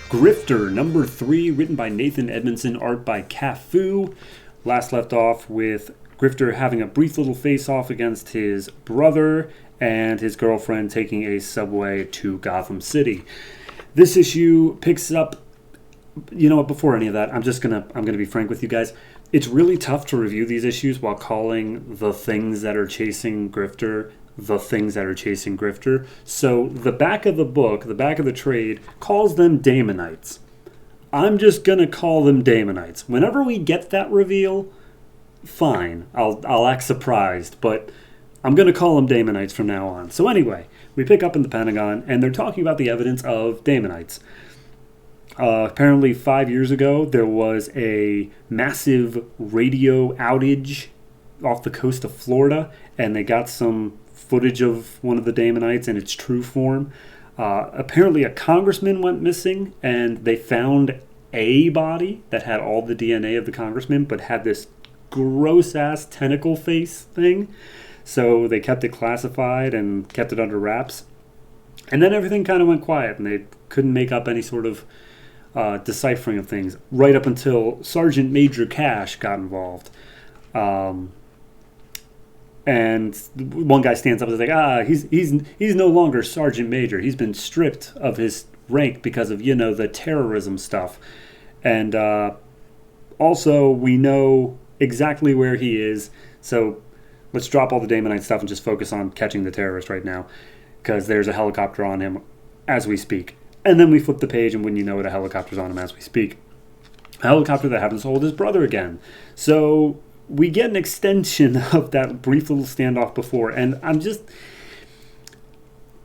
Grifter, number 3, written by Nathan Edmondson, art by Cafu. Last left off with Grifter having a brief little face-off against his brother and his girlfriend taking a subway to Gotham City. This issue picks up, you know what, before any of that, I'm gonna be frank with you guys. It's really tough to review these issues while calling the things that are chasing Grifter the things that are chasing Grifter. So the back of the book, the back of the trade, calls them Daemonites. I'm just gonna call them Daemonites. Whenever we get that reveal, fine, I'll act surprised, but I'm gonna call them Daemonites from now on. So anyway, we pick up in the Pentagon, and they're talking about the evidence of Daemonites. Apparently 5 years ago, there was a massive radio outage off the coast of Florida, and they got some footage of one of the Daemonites in its true form. Apparently a congressman went missing, and they found a body that had all the DNA of the congressman, but had this gross-ass tentacle face thing. So they kept it classified and kept it under wraps. And then everything kind of went quiet, and they couldn't make up any sort of deciphering of things, right up until Sergeant Major Cash got involved. And one guy stands up and is like, he's no longer Sergeant Major. He's been stripped of his rank because of, the terrorism stuff. And also, we know exactly where he is. So let's drop all the Daemonite stuff and just focus on catching the terrorist right now, because there's a helicopter on him as we speak. And then we flip the page, and wouldn't you know it, a helicopter's on him as we speak. A helicopter that happens to hold his brother again. So we get an extension of that brief little standoff before, and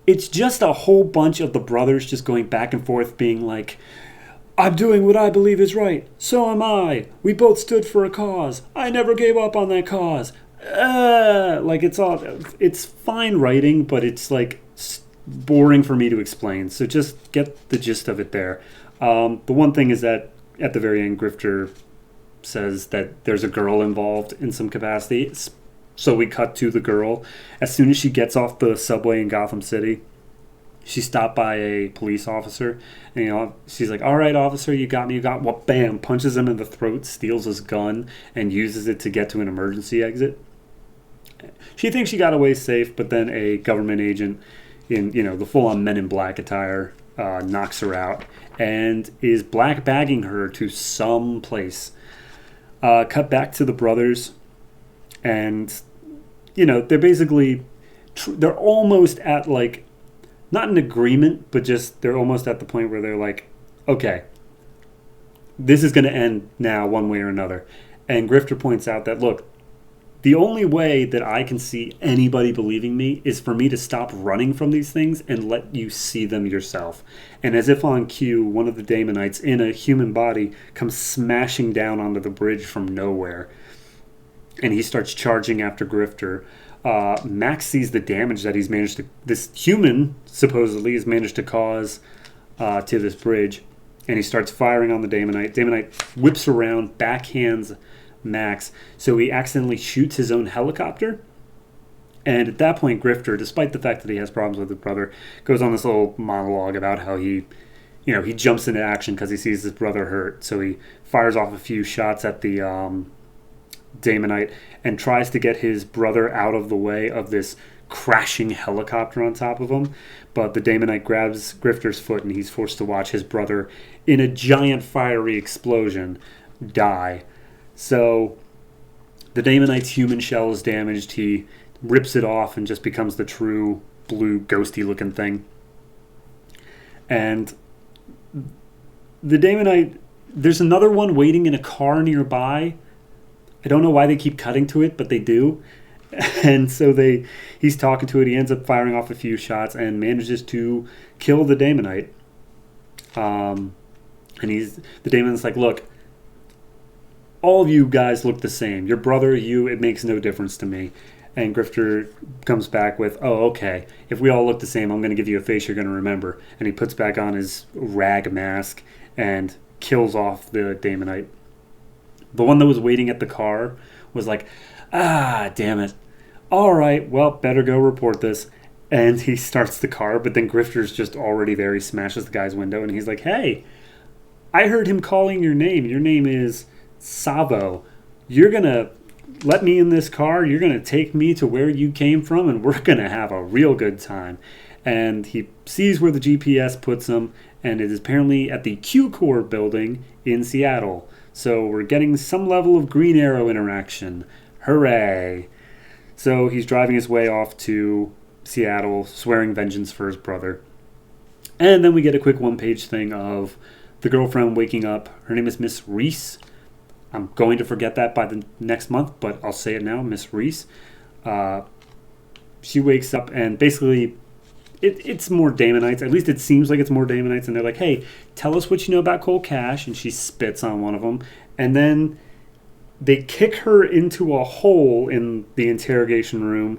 it's just a whole bunch of the brothers just going back and forth being like, I'm doing what I believe is right. So am I. We both stood for a cause. I never gave up on that cause. It's fine writing, but it's boring for me to explain. So just get the gist of it there. The one thing is that at the very end, Grifter says that there's a girl involved in some capacity. So we cut to the girl. As soon as she gets off the subway in Gotham City, she's stopped by a police officer. And, she's like, all right, officer, you got me. What? Bam, punches him in the throat, steals his gun, and uses it to get to an emergency exit. She thinks she got away safe, but then a government agent in, the full-on Men in Black attire knocks her out and is black bagging her to some place. Cut back to the brothers, and they're basically they're almost at not an agreement, but just they're almost at the point where they're like, okay, this is going to end now one way or another. And Grifter points out that, look, the only way that I can see anybody believing me is for me to stop running from these things and let you see them yourself. And as if on cue, one of the Daemonites in a human body comes smashing down onto the bridge from nowhere. And he starts charging after Grifter. Max sees the damage that this human supposedly has managed to cause to this bridge. And he starts firing on the Daemonite. Daemonite whips around, backhands Max, so he accidentally shoots his own helicopter. And at that point, Grifter, despite the fact that he has problems with his brother, goes on this little monologue about how he jumps into action because he sees his brother hurt. So he fires off a few shots at the Daemonite and tries to get his brother out of the way of this crashing helicopter on top of him. But the Daemonite grabs Grifter's foot, and he's forced to watch his brother, in a giant fiery explosion, die. So the Daemonite's human shell is damaged. He rips it off and just becomes the true blue ghosty looking thing. And the Daemonite, there's another one waiting in a car nearby. I don't know why they keep cutting to it, but they do. And so he's talking to it. He ends up firing off a few shots and manages to kill the Daemonite. And the Daemonite's like, look, all of you guys look the same. Your brother, it makes no difference to me. And Grifter comes back with, oh, okay, if we all look the same, I'm going to give you a face you're going to remember. And he puts back on his rag mask and kills off the Daemonite. The one that was waiting at the car was like, damn it. All right, well, better go report this. And he starts the car, but then Grifter's just already there. He smashes the guy's window, and he's like, hey, I heard him calling your name. Your name is Savo. You're going to let me in this car. You're going to take me to where you came from, and we're going to have a real good time. And he sees where the GPS puts him, and it is apparently at the Q Core building in Seattle. So we're getting some level of Green Arrow interaction. Hooray! So he's driving his way off to Seattle, swearing vengeance for his brother. And then we get a quick one-page thing of the girlfriend waking up. Her name is Miss Reese. I'm going to forget that by the next month, but I'll say it now, Miss Reese. She wakes up and basically it's more Damonites. At least it seems like it's more Damonites. And they're like, hey, tell us what you know about Cold Cash. And she spits on one of them. And then they kick her into a hole in the interrogation room,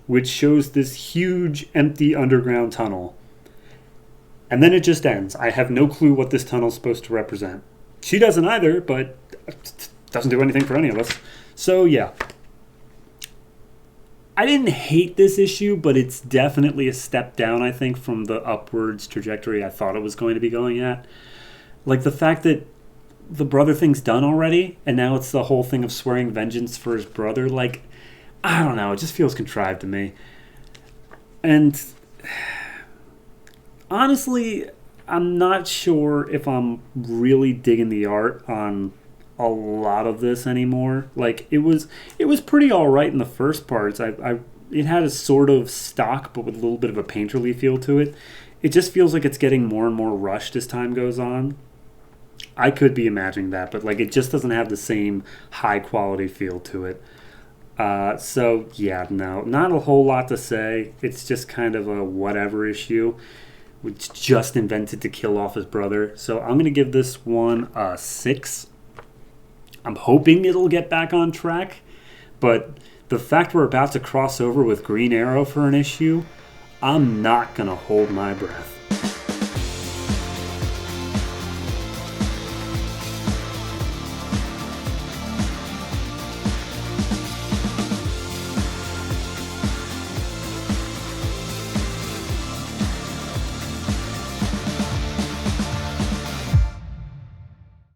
which shows this huge empty underground tunnel. And then it just ends. I have no clue what this tunnel's supposed to represent. She doesn't either, but it doesn't do anything for any of us. So, yeah. I didn't hate this issue, but it's definitely a step down, I think, from the upwards trajectory I thought it was going to be going at. Like, the fact that the brother thing's done already, and now it's the whole thing of swearing vengeance for his brother. Like, I don't know. It just feels contrived to me. And honestly, I'm not sure if I'm really digging the art on a lot of this anymore. Like, it was pretty all right in the first parts. It had a sort of stock, but with a little bit of a painterly feel to it. It just feels like it's getting more and more rushed as time goes on. I could be imagining that, but like it just doesn't have the same high quality feel to it. So yeah, no, not a whole lot to say. It's just kind of a whatever issue. It's just invented to kill off his brother. So I'm going to give this one a 6. I'm hoping it'll get back on track, but the fact we're about to cross over with Green Arrow for an issue, I'm not going to hold my breath.